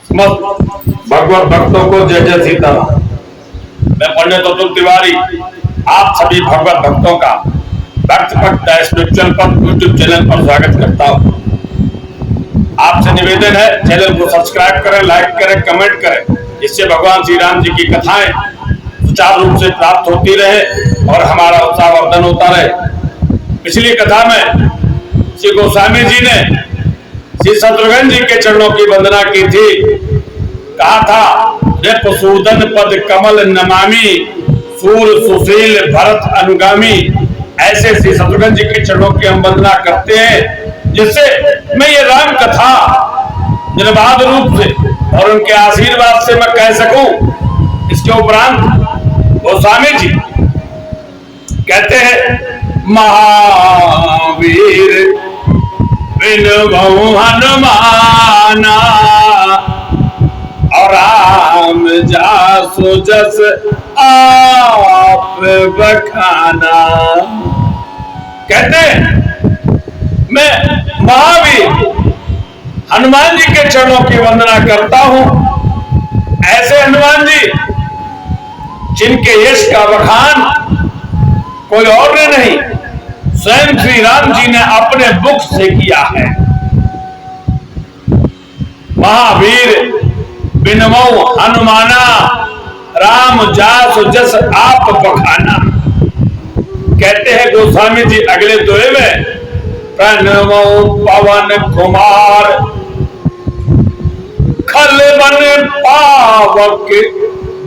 समस्त भगवत भक्तों को जय जय सीताराम। मैं पंडित अतुल तिवारी आप सभी भगवत भक्तों का भक्त भक्त स्पिरिचुअल पर यूट्यूब चैनल पर स्वागत करता हूँ। आपसे निवेदन है चैनल को सब्सक्राइब करें, लाइक करें, कमेंट करें, जिससे भगवान श्री राम जी की कथाएं सुचारू रूप से प्राप्त होती रहे और हमारा उत्साहवर्धन होता रहे। पिछली कथा में श्री गोस्वामी जी ने श्री शत्रुघ्न जी के चरणों की वंदना की थी। कहा था रिपुसूदन पद कमल नमामि सूर सुशील भरत अनुगामी। ऐसे श्री शत्रुघ्न जी के चरणों की हम वंदना करते हैं, जिससे मैं ये राम कथा निर्बाध रूप से और उनके आशीर्वाद से मैं कह सकूं। इसके उपरांत गोस्वामी जी कहते हैं महावीर बिनबहु हनुमाना और राम जासु जस आप बखाना। कहते हैं मैं महावीर हनुमान जी के चरणों की वंदना करता हूं। ऐसे हनुमान जी जिनके यश का बखान कोई और ने नहीं, स्वयं श्री राम जी ने अपने मुख से किया है। महावीर बिनमो हनुमाना राम जासु जस आप बखाना। कहते हैं गोस्वामी जी अगले दोहे में प्रणमो पवन कुमार खल बन पावक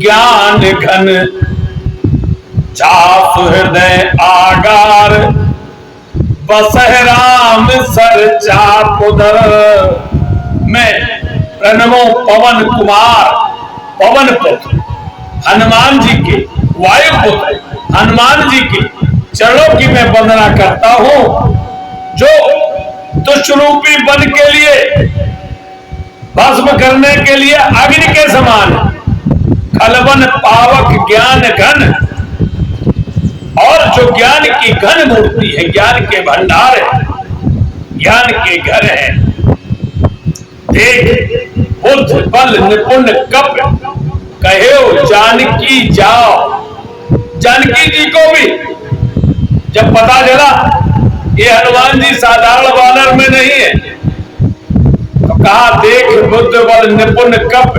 ज्ञान घन जासु हृदय आगार बसह राम सर चाप उधर। मैं प्रणमो पवन कुमार पवन पुत्र हनुमान जी के वायु पुत्र हनुमान जी के चरणों की मैं वंदना करता हूं, जो दुष्ट रूपी वन के लिए भस्म करने के लिए अग्नि के समान खलवन पावक ज्ञान घन, और जो ज्ञान की घन मूर्ति है, ज्ञान के भंडार है, ज्ञान के घर है। देख बुद्ध बल निपुण कप कहो जानकी जाओ। जानकी जी को भी जब पता चला ये हनुमान जी साधारण वानर में नहीं है, तो कहा देख बुद्ध बल निपुण कप,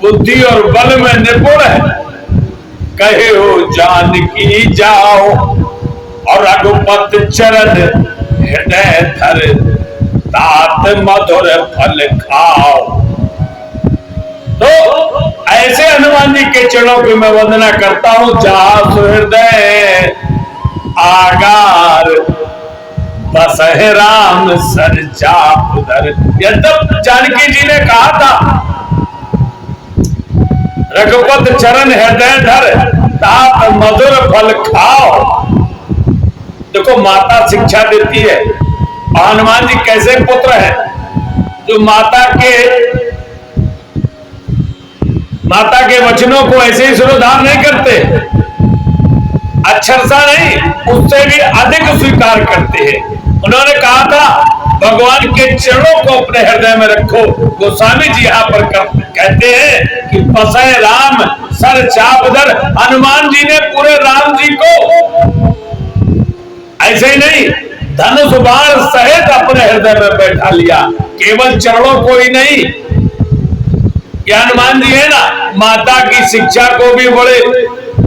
बुद्धि और बल में निपुण है, कहे हो जानकी जाओ और रघुपत चरण हृदय धर तात मधुर फल खाओ। तो ऐसे हनुमान जी के चरणों की मैं वंदना करता हूं, जासु हृदय आगार बसह राम सर चाप उधर। यद्यप जानकी जी ने कहा था रघुपत चरण हृदय धर तात मधुर फल खाओ। देखो माता शिक्षा देती है, और हनुमान जी कैसे पुत्र हैं जो माता के वचनों को ऐसे ही सिरोधार नहीं करते, अक्षरशः नहीं उससे भी अधिक स्वीकार करते हैं। उन्होंने कहा था भगवान के चरणों को अपने हृदय में रखो। गोस्वामी जी यहाँ पर कहते हैं कि बसय राम सर चापधर। हनुमान जी ने पूरे राम जी को ऐसे ही नहीं धनुष बाण सहित अपने हृदय में बैठा लिया, केवल चरणों को ही नहीं। ये हनुमान जी है ना, माता की शिक्षा को भी बड़े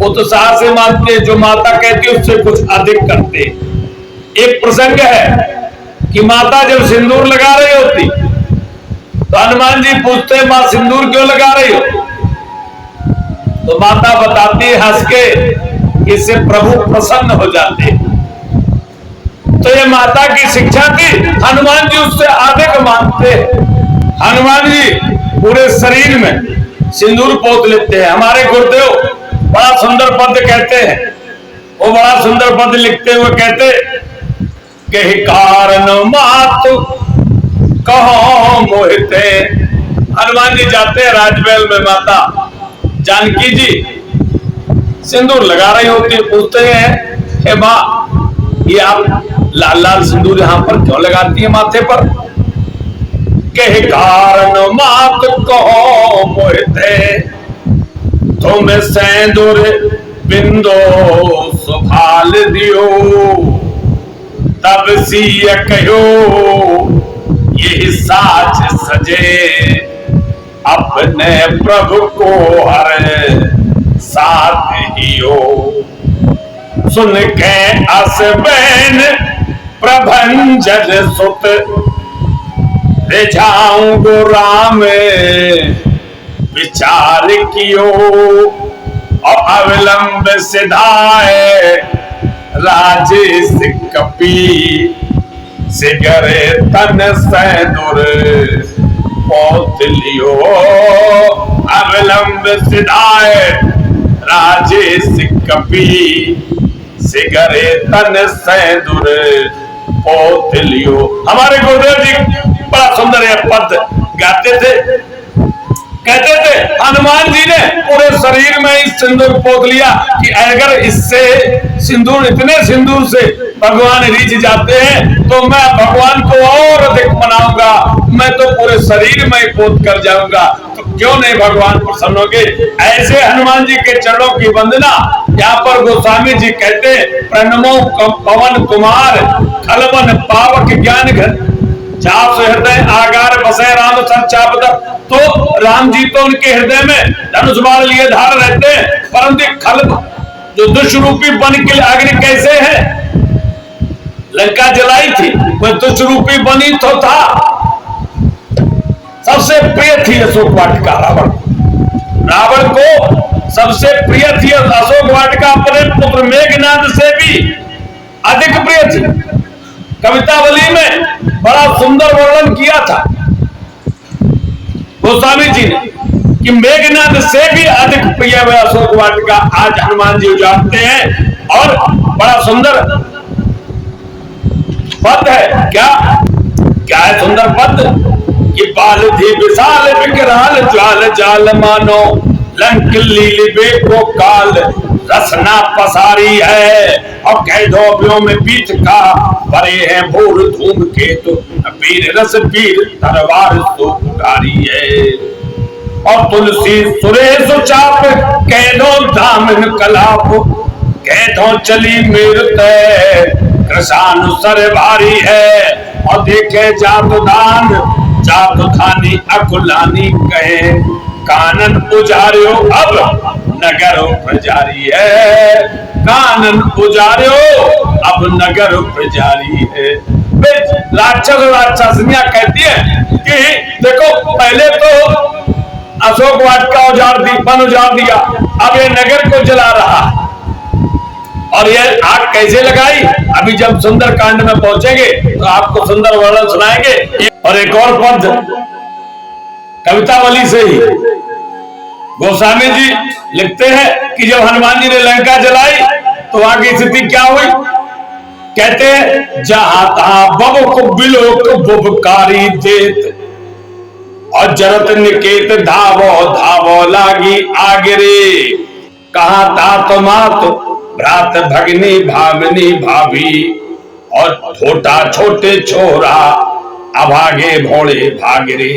उत्साह से मानते, जो माता कहती है उससे कुछ अधिक करते। एक प्रसंग है कि माता जब सिंदूर लगा रही होती तो हनुमान जी पूछते मां सिंदूर क्यों लगा रही हो, तो माता बताती है हंस के, इससे प्रभु प्रसन्न हो जाते। तो ये माता की शिक्षा थी, हनुमान जी उससे अधिक मानते। हनुमान जी पूरे शरीर में सिंदूर पोत लेते हैं। हमारे गुरुदेव बड़ा सुंदर पद कहते हैं, वो बड़ा सुंदर पद लिखते हुए कहते कि कारण मातु कहो मोहिते। हनुमान जी जाते हैं राजमहल में, माता जानकी जी सिंदूर लगा रही होती, पूछते हैं हे माँ ये आप लाल लाल सिंदूर यहाँ पर क्यों लगाती है माथे पर? के कारण मात कहो मोहते, तुम सेंदुर बिंदो सुभाल दियो, तब सिय कहो ये साच सजे, अपने प्रभु को हर साथ हियो। सुन के अस बैन प्रभंजन सुत, रिझाऊं गो राम विचार कियो, और अविलंब सिधाए राजेश कपी, सिगरे तन सेंदुर पोत लियो। अविलंब सिधाए राजेश कपी, सिगरे तन सेंदुर पोत लियो। हमारे गुरुदेव जी बड़ा सुंदर यह पद गाते थे, कहते थे हनुमान जी ने पूरे शरीर में इस सिंदूर पोत लिया कि अगर इससे सिंदूर, इतने सिंदूर से भगवान रीझ जाते हैं तो मैं भगवान को और अधिक मनाऊंगा, मैं तो पूरे शरीर में ही पोत कर जाऊंगा, तो क्यों नहीं भगवान प्रसन्न होंगे। ऐसे हनुमान जी के चरणों की वंदना यहाँ पर गोस्वामी जी कहते हैं, प्रणमो पवन कुमार खलबन पावक ज्ञान घन, चाप से हृदय आगार बसे राम संचापद। तो राम जी तो उनके हृदय में धनुष बाण लिए धार रहते हैं, परंतु खल जो दुष्ट रूपी बन के अग्नि कैसे है, लंका जलाई थी, वह दुष्ट रूपी बनी तो था। सबसे प्रिय थी अशोक वाटिका रावण, रावण को सबसे प्रिय थी अशोक वाटिका, अपने पुत्र मेघनाद से भी अधिक प्रिय थी। कवितावली में बड़ा सुंदर वर्णन किया था गोस्वामी जी ने कि मेघनाद से भी अधिक प्रिय है अशोक वाटिका। आज हनुमान जी उजाड़ते हैं और बड़ा सुंदर पद है। क्या क्या है सुंदर पद कि बाल थी विशाल विकराल, ज्वाल जाल मानो लंक लीलिबे को काल, रसना पसारी है और कैदों में पीठ का परे है भोर धूम के, तो वीर रस वीर तलवार तो उतारी है। और तुलसी सुरेश चाप कैदों दामन कलाप, कैदों चली मृत कृषानुसर भारी है। और देखे जात दान जात धानी अकुलानी कहे, कानन उजारियो अब नगर प्रजारी है, कानन उजारियो अब नगर प्रजारी है। राक्षस राक्षसनियां कहती है कि देखो पहले तो अशोक वाटिका उजाड़ दी, वन उजाड़ दिया, अब ये नगर को जला रहा, और ये आग कैसे लगाई, अभी जब सुंदर कांड में पहुंचेंगे तो आपको सुंदर वर्णन सुनाएंगे। और एक और पद कवितावली से ही गोस्वामी जी लिखते हैं कि जब हनुमान जी ने लंका जलाई तो वहां की स्थिति क्या हुई। कहते हैं जहां तहां बब को बिलो को बुबकारी देत, और जरत निकेत धावो धावो लागी आगरे, कहा तात मात भ्रात भगनी भावनी भाभी, और छोटा छोटे छोरा अभागे भोले भागरे,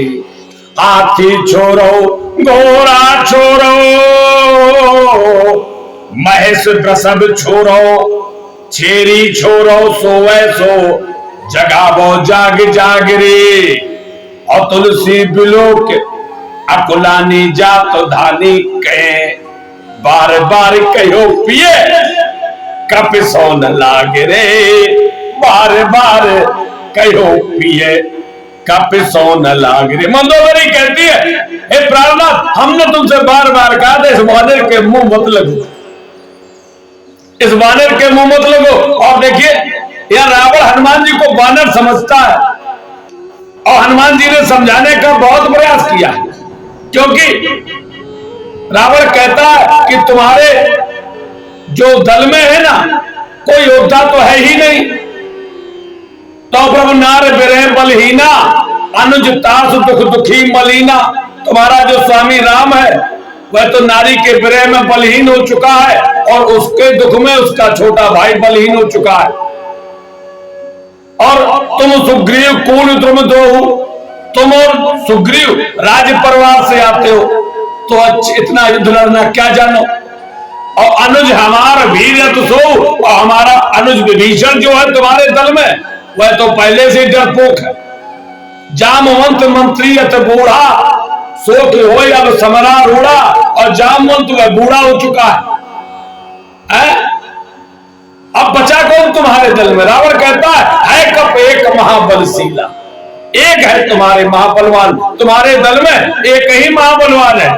हाथी छोरो घोड़ा छोरो महेश वृषभ छोरो, छेरी छोरो सोवे सो जगावो जाग जागरे, और तुलसी बिलोक अकुलानी जात धानी कहे, बार बार कहो पिए कप सोन लाग रे, बार बार कहो पिए कप सोन लाग रे। मंदोदरी कहती है हे प्राणनाथ, हमने तुमसे बार बार कहा था इस वानर के मुंह मत लगो, इस वानर के मुंह मत लगो। और देखिए यह रावण हनुमान जी को वानर समझता है, और हनुमान जी ने समझाने का बहुत प्रयास किया, क्योंकि रावण कहता है कि तुम्हारे जो दल में है ना कोई योद्धा तो है ही नहीं, तो प्रभु नार विरह बलहीना, अनुज तास दुख दुखी मलीना। तुम्हारा जो स्वामी राम है वह तो नारी के विरह में बलहीन हो चुका है, और उसके दुख में उसका छोटा भाई बलहीन हो चुका है। और तुम सुग्रीव कूण तुम दो तुम और सुग्रीव राज परिवार से आते हो तो इतना युद्ध लड़ना क्या जानो। और अनुज हमार वीर तो सो, और हमारा अनुज विभीषण जो है तुम्हारे दल में वह तो पहले से डरपोक है। जामवंत मंत्री अत बूढ़ा सोख हो अब समरा रूढ़ा, और जामवंत वह बूढ़ा हो चुका है? अब बचा कौन तुम्हारे दल में? रावण कहता है कप एक महाबलशीला, एक है तुम्हारे महाबलवान, तुम्हारे दल में एक ही महाबलवान है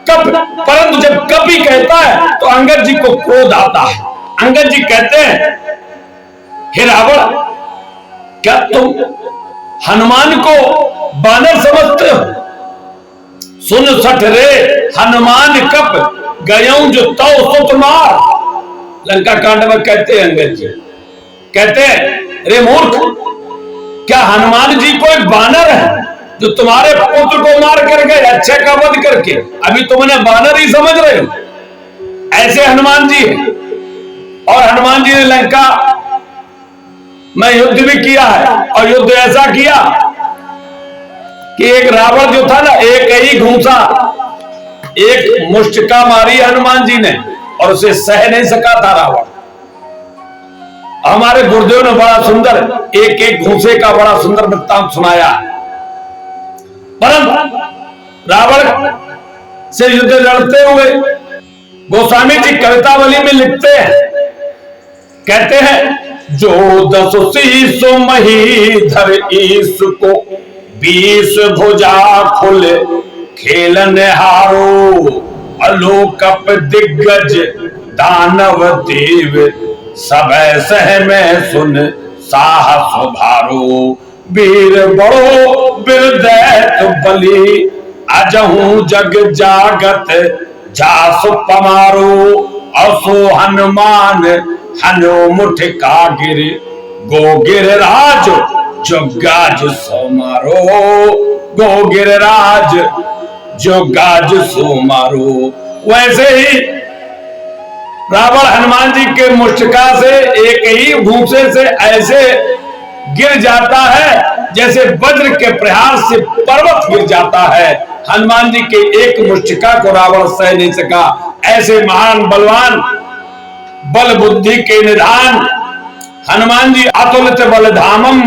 कप। परंतु जब कप ही कहता है तो अंगद जी को क्रोध आता है। अंगद जी कहते हैं हे रावण, क्या तुम हनुमान को बानर समझते हो? सुन सठ रे हनुमान कप गयऊं जो तौ सुत मार। लंका कांड में कहते हैं अंगद जी, कहते हैं रे मूर्ख, क्या हनुमान जी कोई बानर है जो तुम्हारे पुत्र को मार कर गए, अच्छे का वध करके? अभी तुम उन्हें बानर ही समझ रहे हो? ऐसे हनुमान जी हैं। और हनुमान जी ने लंका में युद्ध भी किया है, और युद्ध ऐसा किया कि एक रावण जो था ना, एक ही घूंसा, एक मुष्टिका मारी हनुमान जी ने और उसे सह नहीं सका था रावण। हमारे गुरुदेव ने बड़ा सुंदर एक एक घूंसे का बड़ा सुंदर वृत्तांत सुनाया। परंतु रावण से युद्ध लड़ते हुए गोस्वामी जी कवितावली में लिखते हैं, कहते हैं जो 10 शीश महीधर ईश को 20 भुजा खुल खेलन हारो, अलोकप दिग्गज दानव देव सब सह में सुन साहस भारो, वीर बड़ो बिरदैत बलि अजहू जग जागत जासु पमारो, असो हनुमान हनु मुठ का गिर गो गिरराज जो गाज सो मारो, गो गिरराज जो गाज सो मारो। वैसे ही रावण हनुमान जी के मुष्टिका से एक ही घूंसे से ऐसे गिर जाता है जैसे वज्र के प्रहार से पर्वत गिर जाता है। हनुमान जी के एक मुष्टिका को रावण सह नहीं सका। ऐसे महान बलवान, बल बुद्धि के निधान हनुमान जी अतुलित बलधामम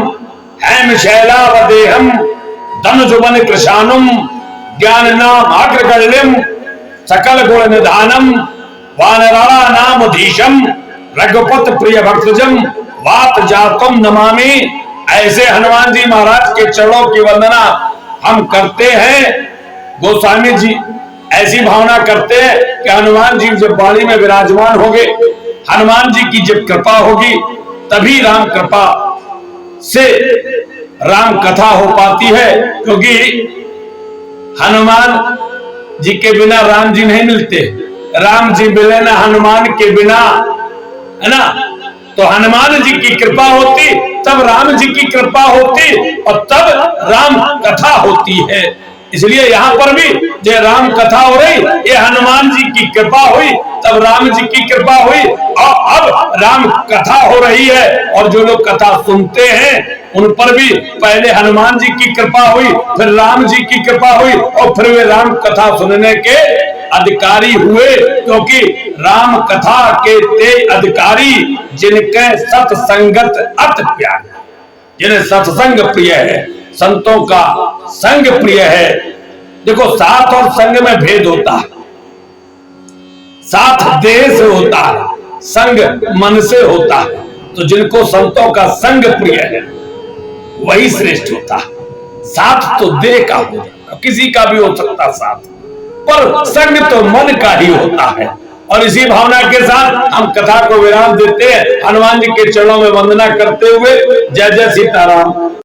हेम शैलावदेहम धनुजुवन कृशानुम ज्ञान नाम अग्रगण्यम सकल गुण निधानम वानरा नाम धीशम रघुपत प्रिय भक्तजम वात जातम नमामि। ऐसे हनुमान जी महाराज के चरणों की वंदना हम करते हैं। गोस्वामी जी ऐसी भावना करते हैं कि हनुमान जी जब वाणी में विराजमान होंगे, हनुमान जी की जब कृपा होगी तभी राम कृपा से राम कथा हो पाती है, क्योंकि हनुमान जी के बिना राम जी नहीं मिलते। राम जी मिले ना हनुमान के बिना, है ना? तो हनुमान जी की कृपा होती तब राम जी की कृपा होती और तब राम कथा होती है। इसलिए यहाँ पर भी जो राम कथा हो रही, ये हनुमान जी की कृपा हुई तब राम जी की कृपा हुई, और अब राम कथा हो रही है। और जो लोग कथा सुनते हैं उन पर भी पहले हनुमान जी की कृपा हुई, फिर राम जी की कृपा हुई, और फिर वे राम कथा सुनने के अधिकारी हुए, क्योंकि राम कथा के ते अधिकारी जिनके सत्संगत अत प्यार, जिन्हें सत्संग प्रिय है, संतों का संग प्रिय है। देखो साथ और संग में भेद होता है। साथ देह से होता है, संग मन से होता है। तो जिनको संतों का संग प्रिय है वही श्रेष्ठ होता है। साथ तो देह का हो जाता, किसी का भी हो सकता साथ, पर संग तो मन का ही होता है। और इसी भावना के साथ हम कथा को विराम देते हैं, हनुमान जी के चरणों में वंदना करते हुए। जय जय सीताराम।